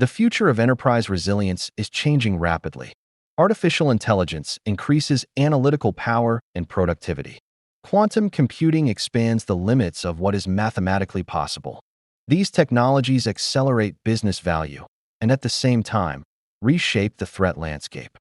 The future of enterprise resilience is changing rapidly. Artificial intelligence increases analytical power and productivity. Quantum computing expands the limits of what is mathematically possible. These technologies accelerate business value and, at the same time, reshape the threat landscape.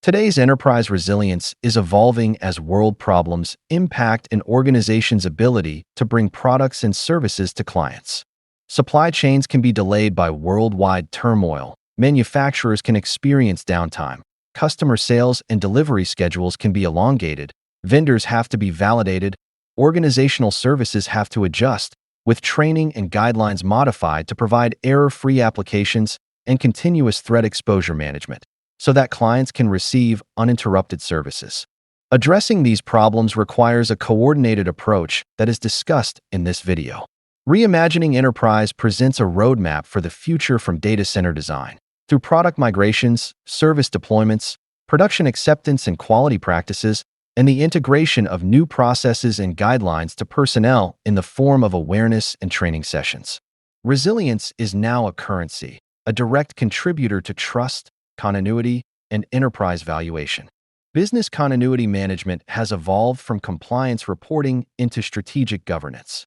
Today's enterprise resilience is evolving as world problems impact an organization's ability to bring products and services to clients. Supply chains can be delayed by worldwide turmoil. Manufacturers can experience downtime. Customer sales and delivery schedules can be elongated. Vendors have to be validated. Organizational services have to adjust, with training and guidelines modified to provide error-free applications and continuous threat exposure management, so that clients can receive uninterrupted services. Addressing these problems requires a coordinated approach that is discussed in this video. Reimagining Enterprise presents a roadmap for the future from data center design, through product migrations, service deployments, production acceptance and quality practices, and the integration of new processes and guidelines to personnel in the form of awareness and training sessions. Resilience is now a currency, a direct contributor to trust, continuity, and enterprise valuation. Business continuity management has evolved from compliance reporting into strategic governance.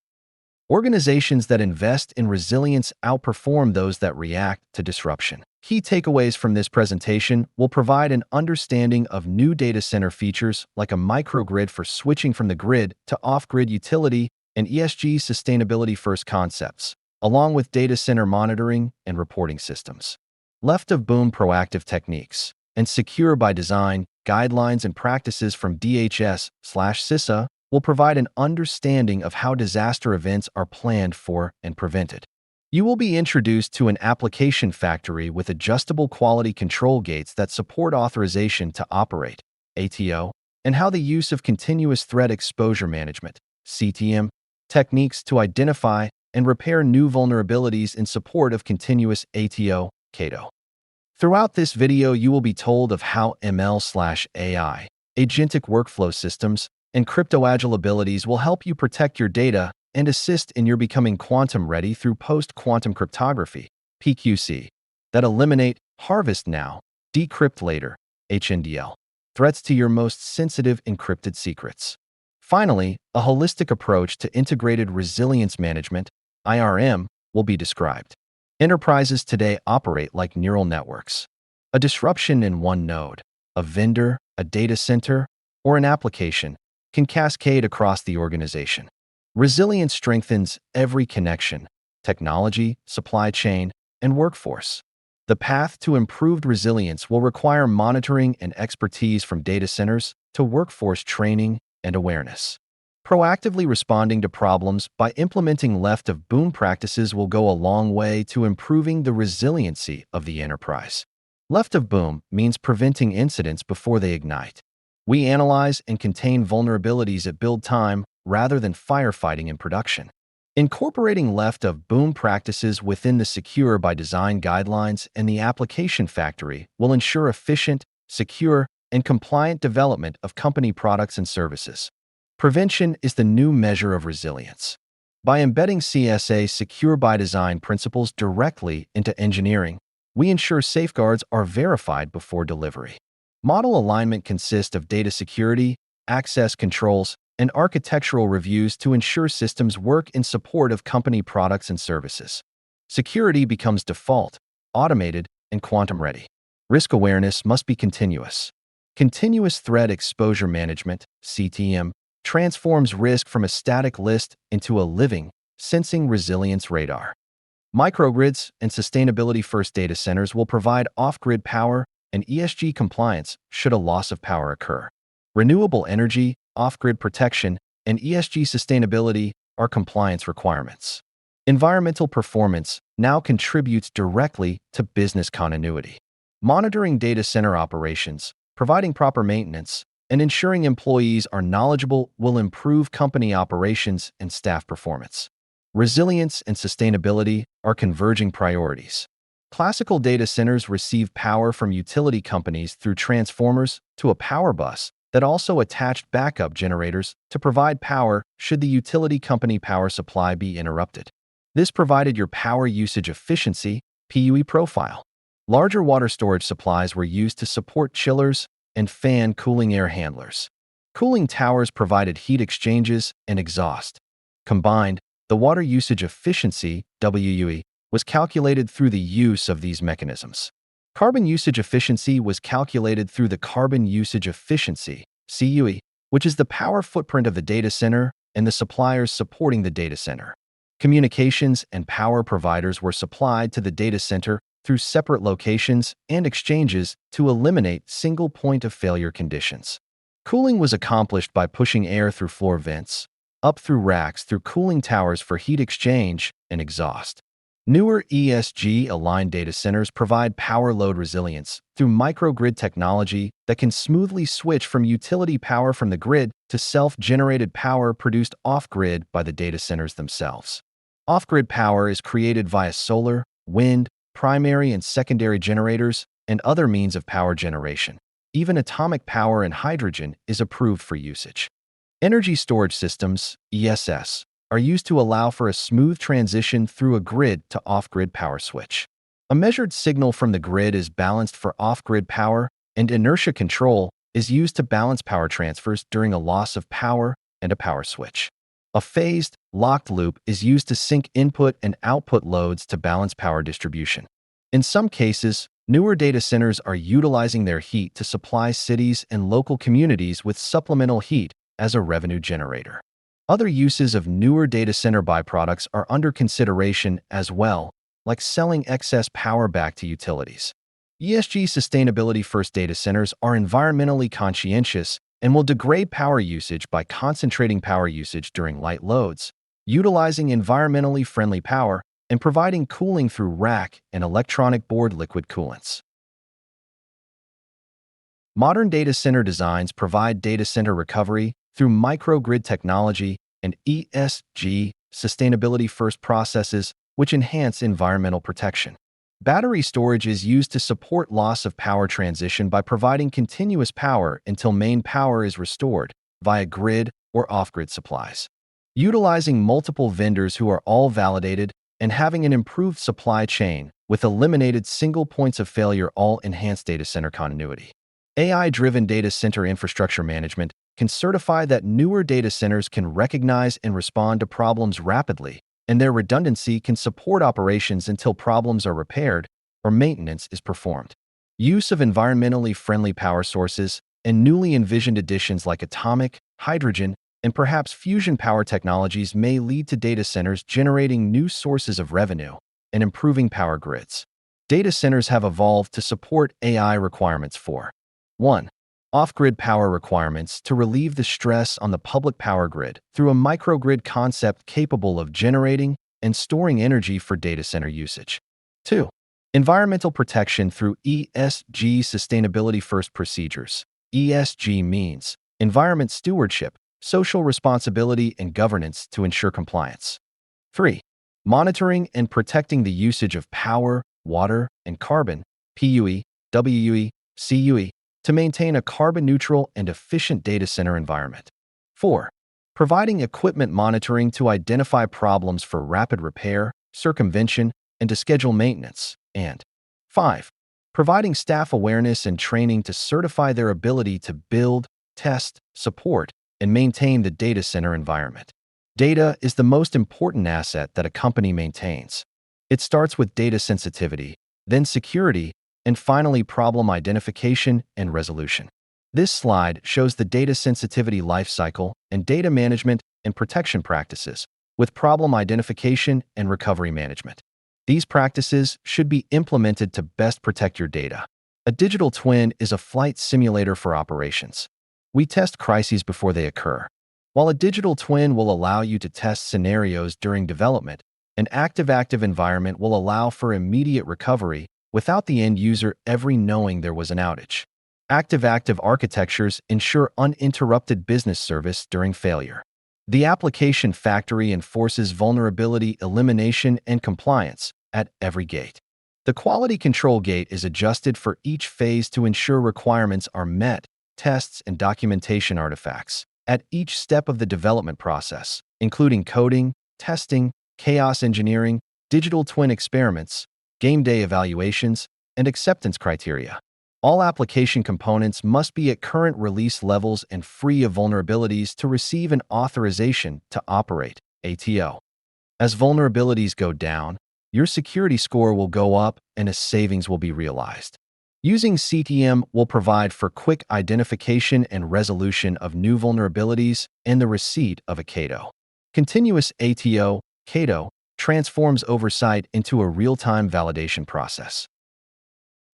Organizations that invest in resilience outperform those that react to disruption. Key takeaways from this presentation will provide an understanding of new data center features like a microgrid for switching from the grid to off-grid utility and ESG sustainability-first concepts, along with data center monitoring and reporting systems. Left-of-boom proactive techniques and secure by design guidelines and practices from DHS/CISA will provide an understanding of how disaster events are planned for and prevented. You will be introduced to an application factory with adjustable quality control gates that support authorization to operate, ATO, and how the use of continuous threat exposure management, CTM, techniques to identify and repair new vulnerabilities in support of continuous ATO, cATO. Throughout this video, you will be told of how ML/AI, Agentic workflow systems, and crypto-agile abilities will help you protect your data and assist in your becoming quantum-ready through post-quantum cryptography, PQC, that eliminate harvest now, decrypt later, HNDL, threats to your most sensitive encrypted secrets. Finally, a holistic approach to integrated resilience management, IRM, will be described. Enterprises today operate like neural networks. A disruption in one node, a vendor, a data center, or an application can cascade across the organization. Resilience strengthens every connection: technology, supply chain, and workforce. The path to improved resilience will require monitoring and expertise from data centers to workforce training and awareness. Proactively responding to problems by implementing left-of-boom practices will go a long way to improving the resiliency of the enterprise. Left-of-boom means preventing incidents before they ignite. We analyze and contain vulnerabilities at build time rather than firefighting in production. Incorporating left-of-boom practices within the secure by design guidelines and the application factory will ensure efficient, secure, and compliant development of company products and services. Prevention is the new measure of resilience. By embedding CSA secure by design principles directly into engineering, we ensure safeguards are verified before delivery. Model alignment consists of data security, access controls, and architectural reviews to ensure systems work in support of company products and services. Security becomes default, automated, and quantum-ready. Risk awareness must be continuous. Continuous threat exposure management, CTM, transforms risk from a static list into a living, sensing resilience radar. Microgrids and sustainability-first data centers will provide off-grid power and ESG compliance should a loss of power occur. Renewable energy, off-grid protection, and ESG sustainability are compliance requirements. Environmental performance now contributes directly to business continuity. Monitoring data center operations, providing proper maintenance, and ensuring employees are knowledgeable will improve company operations and staff performance. Resilience and sustainability are converging priorities. Classical data centers receive power from utility companies through transformers to a power bus that also attached backup generators to provide power should the utility company power supply be interrupted. This provided your power usage efficiency, PUE profile. Larger water storage supplies were used to support chillers and fan cooling air handlers. Cooling towers provided heat exchanges and exhaust. Combined, the water usage efficiency, WUE, was calculated through the use of these mechanisms. Carbon usage efficiency was calculated through the carbon usage efficiency, CUE, which is the power footprint of the data center and the suppliers supporting the data center. Communications and power providers were supplied to the data center through separate locations and exchanges to eliminate single point of failure conditions. Cooling was accomplished by pushing air through floor vents, up through racks through cooling towers for heat exchange and exhaust. Newer ESG-aligned data centers provide power load resilience through microgrid technology that can smoothly switch from utility power from the grid to self-generated power produced off-grid by the data centers themselves. Off-grid power is created via solar, wind, primary and secondary generators, and other means of power generation. Even atomic power and hydrogen is approved for usage. Energy storage systems, ESS, are used to allow for a smooth transition through a grid to off-grid power switch. A measured signal from the grid is balanced for off-grid power, and inertia control is used to balance power transfers during a loss of power and a power switch. A phased, locked loop is used to sync input and output loads to balance power distribution. In some cases, newer data centers are utilizing their heat to supply cities and local communities with supplemental heat as a revenue generator. Other uses of newer data center byproducts are under consideration as well, like selling excess power back to utilities. ESG sustainability-first data centers are environmentally conscientious and will degrade power usage by concentrating power usage during light loads, utilizing environmentally friendly power, and providing cooling through rack and electronic board liquid coolants. Modern data center designs provide data center recovery through microgrid technology and ESG, sustainability-first processes, which enhance environmental protection. Battery storage is used to support loss of power transition by providing continuous power until main power is restored via grid or off-grid supplies. Utilizing multiple vendors who are all validated and having an improved supply chain with eliminated single points of failure all enhance data center continuity. AI-driven data center infrastructure management can certify that newer data centers can recognize and respond to problems rapidly, and their redundancy can support operations until problems are repaired or maintenance is performed. Use of environmentally friendly power sources and newly envisioned additions like atomic, hydrogen, and perhaps fusion power technologies may lead to data centers generating new sources of revenue and improving power grids. Data centers have evolved to support AI requirements for 1. Off-grid power requirements to relieve the stress on the public power grid through a microgrid concept capable of generating and storing energy for data center usage. 2. Environmental protection through ESG sustainability-first procedures. ESG means environment stewardship, social responsibility, and governance to ensure compliance. 3. Monitoring and protecting the usage of power, water, and carbon, PUE, WUE, CUE, to maintain a carbon-neutral and efficient data center environment. 4. Providing equipment monitoring to identify problems for rapid repair, circumvention, and to schedule maintenance. And 5. Providing staff awareness and training to certify their ability to build, test, support, and maintain the data center environment. Data is the most important asset that a company maintains. It starts with data sensitivity, then security, and finally problem identification and resolution. This slide shows the data sensitivity lifecycle and data management and protection practices, with problem identification and recovery management. These practices should be implemented to best protect your data. A digital twin is a flight simulator for operations. We test crises before they occur. While a digital twin will allow you to test scenarios during development, an active-active environment will allow for immediate recovery without the end user ever knowing there was an outage. Active-active architectures ensure uninterrupted business service during failure. The application factory enforces vulnerability elimination and compliance at every gate. The quality control gate is adjusted for each phase to ensure requirements are met, tests and documentation artifacts at each step of the development process, including coding, testing, chaos engineering, digital twin experiments, game day evaluations, and acceptance criteria. All application components must be at current release levels and free of vulnerabilities to receive an authorization to operate, ATO. As vulnerabilities go down, your security score will go up and a savings will be realized. Using CTM will provide for quick identification and resolution of new vulnerabilities and the receipt of a cATO. Continuous ATO, cATO, transforms oversight into a real-time validation process.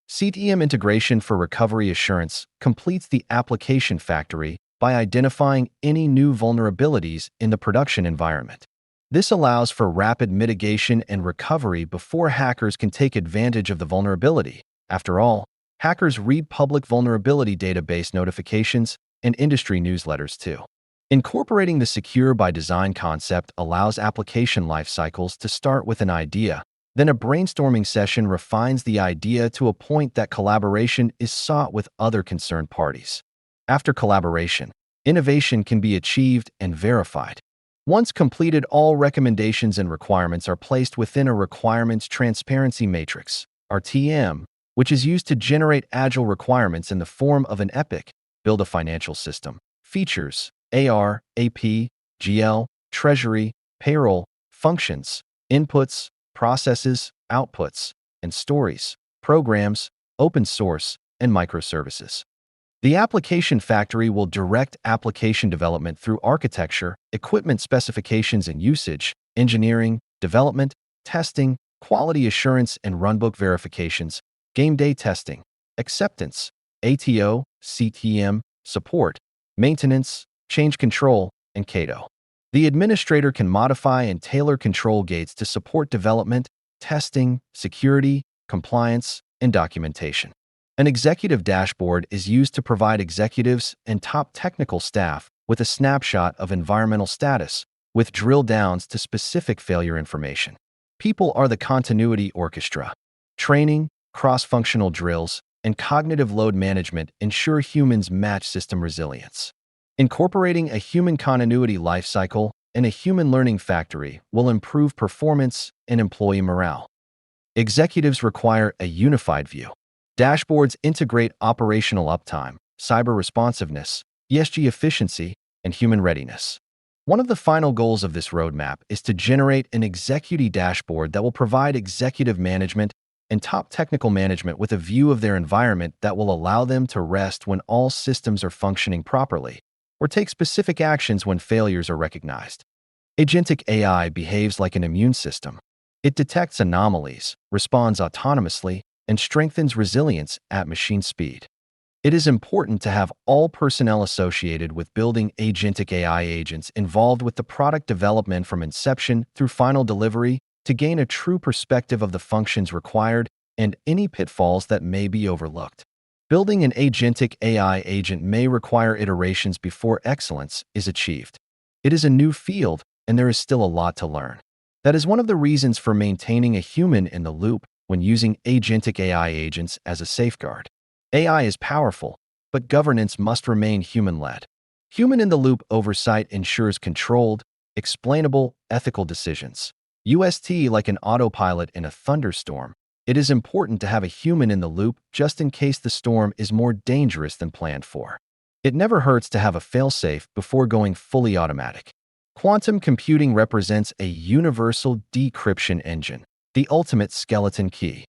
CTM integration for recovery assurance completes the application factory by identifying any new vulnerabilities in the production environment. This allows for rapid mitigation and recovery before hackers can take advantage of the vulnerability. After all, hackers read public vulnerability database notifications and industry newsletters too. Incorporating the secure by design concept allows application life cycles to start with an idea. Then a brainstorming session refines the idea to a point that collaboration is sought with other concerned parties. After collaboration, innovation can be achieved and verified. Once completed, all recommendations and requirements are placed within a requirements transparency matrix, RTM, which is used to generate agile requirements in the form of an epic, build a financial system, features, AR, AP, GL, treasury, payroll, functions, inputs, processes, outputs, and stories, programs, open source, and microservices. The application factory will direct application development through architecture, equipment specifications and usage, engineering, development, testing, quality assurance and runbook verifications, game day testing, acceptance, ATO, CTM, support, maintenance, change control, and cATO. The administrator can modify and tailor control gates to support development, testing, security, compliance, and documentation. An executive dashboard is used to provide executives and top technical staff with a snapshot of environmental status, with drill downs to specific failure information. People are the continuity orchestra. Training, cross-functional drills, and cognitive load management ensure humans match system resilience. Incorporating a human continuity lifecycle and a human learning factory will improve performance and employee morale. Executives require a unified view. Dashboards integrate operational uptime, cyber responsiveness, ESG efficiency, and human readiness. One of the final goals of this roadmap is to generate an executive dashboard that will provide executive management and top technical management with a view of their environment that will allow them to rest when all systems are functioning properly, or take specific actions when failures are recognized. Agentic AI behaves like an immune system. It detects anomalies, responds autonomously, and strengthens resilience at machine speed. It is important to have all personnel associated with building agentic AI agents involved with the product development from inception through final delivery to gain a true perspective of the functions required and any pitfalls that may be overlooked. Building an agentic AI agent may require iterations before excellence is achieved. It is a new field, and there is still a lot to learn. That is one of the reasons for maintaining a human in the loop when using agentic AI agents as a safeguard. AI is powerful, but governance must remain human-led. Human-in-the-loop oversight ensures controlled, explainable, ethical decisions. Like an autopilot in a thunderstorm, it is important to have a human in the loop just in case the storm is more dangerous than planned for. It never hurts to have a failsafe before going fully automatic. Quantum computing represents a universal decryption engine, the ultimate skeleton key.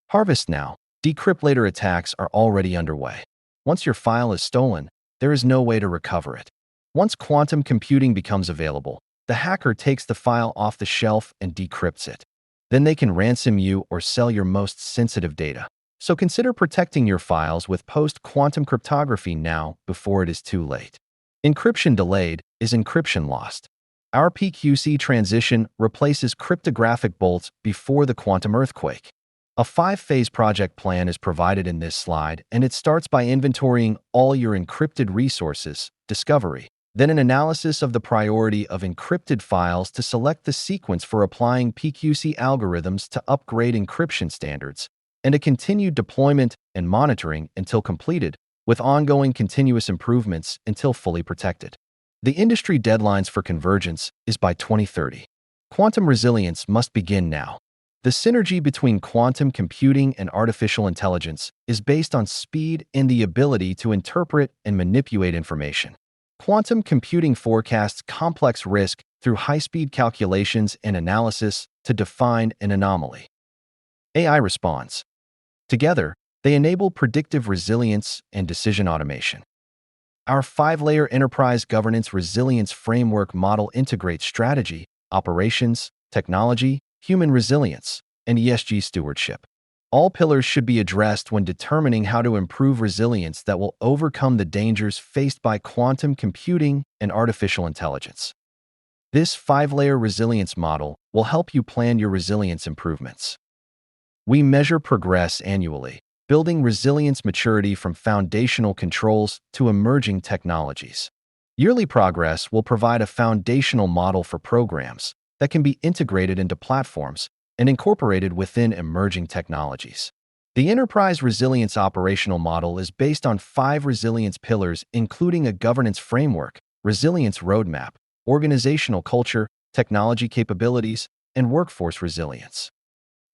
Harvest now. Decrypt later attacks are already underway. Once your file is stolen, there is no way to recover it. Once quantum computing becomes available, the hacker takes the file off the shelf and decrypts it. Then they can ransom you or sell your most sensitive data. So consider protecting your files with post-quantum cryptography now before it is too late. Encryption delayed is encryption lost. Our PQC transition replaces cryptographic bolts before the quantum earthquake. A 5-phase project plan is provided in this slide, and it starts by inventorying all your encrypted resources, discovery, then an analysis of the priority of encrypted files to select the sequence for applying PQC algorithms to upgrade encryption standards, and a continued deployment and monitoring until completed, with ongoing continuous improvements until fully protected. The industry deadlines for convergence is by 2030. Quantum resilience must begin now. The synergy between quantum computing and artificial intelligence is based on speed and the ability to interpret and manipulate information. Quantum computing forecasts complex risk through high-speed calculations and analysis to define an anomaly. AI responds. Together, they enable predictive resilience and decision automation. Our 5-layer enterprise governance resilience framework model integrates strategy, operations, technology, human resilience, and ESG stewardship. All pillars should be addressed when determining how to improve resilience that will overcome the dangers faced by quantum computing and artificial intelligence. This 5-layer resilience model will help you plan your resilience improvements. We measure progress annually, building resilience maturity from foundational controls to emerging technologies. Yearly progress will provide a foundational model for programs that can be integrated into platforms and incorporated within emerging technologies. The Enterprise Resilience Operational Model is based on 5 resilience pillars, including a governance framework, resilience roadmap, organizational culture, technology capabilities, and workforce resilience.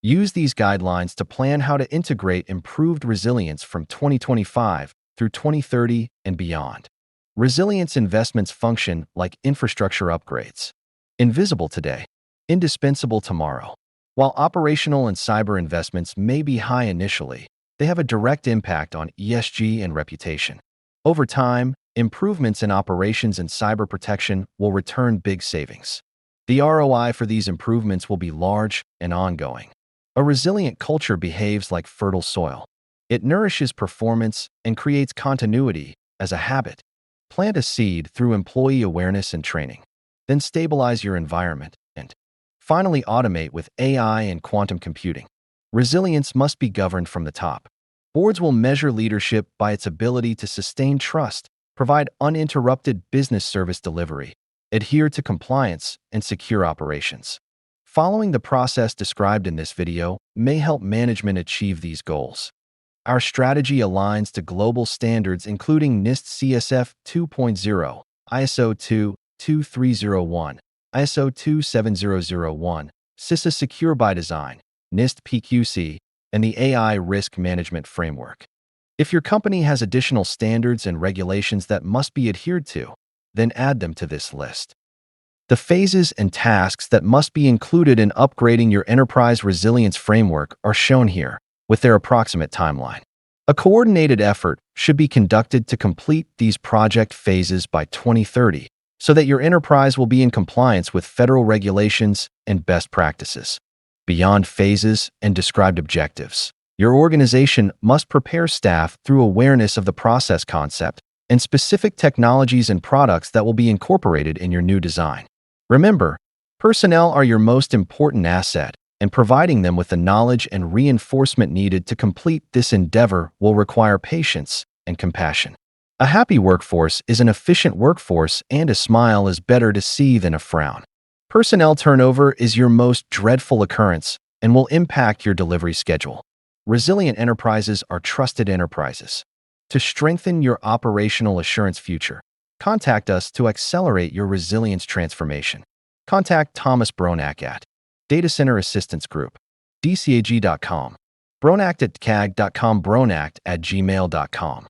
Use these guidelines to plan how to integrate improved resilience from 2025 through 2030 and beyond. Resilience investments function like infrastructure upgrades. Invisible today, indispensable tomorrow. While operational and cyber investments may be high initially, they have a direct impact on ESG and reputation. Over time, improvements in operations and cyber protection will return big savings. The ROI for these improvements will be large and ongoing. A resilient culture behaves like fertile soil. It nourishes performance and creates continuity as a habit. Plant a seed through employee awareness and training. Then stabilize your environment and finally automate with AI and quantum computing. Resilience must be governed from the top. Boards will measure leadership by its ability to sustain trust, provide uninterrupted business service delivery, adhere to compliance, and secure operations. Following the process described in this video may help management achieve these goals. Our strategy aligns to global standards including NIST CSF 2.0, ISO 22301, ISO 27001, CISA Secure by Design, NIST PQC, and the AI Risk Management Framework. If your company has additional standards and regulations that must be adhered to, then add them to this list. The phases and tasks that must be included in upgrading your enterprise resilience framework are shown here, with their approximate timeline. A coordinated effort should be conducted to complete these project phases by 2030, so that your enterprise will be in compliance with federal regulations and best practices. Beyond phases and described objectives, your organization must prepare staff through awareness of the process concept and specific technologies and products that will be incorporated in your new design. Remember, personnel are your most important asset, and providing them with the knowledge and reinforcement needed to complete this endeavor will require patience and compassion. A happy workforce is an efficient workforce, and a smile is better to see than a frown. Personnel turnover is your most dreadful occurrence and will impact your delivery schedule. Resilient enterprises are trusted enterprises. To strengthen your operational assurance future, contact us to accelerate your resilience transformation. Contact Thomas Bronack at Data Center Assistance Group, dcag.com, bronack@cag.com, bronack@gmail.com.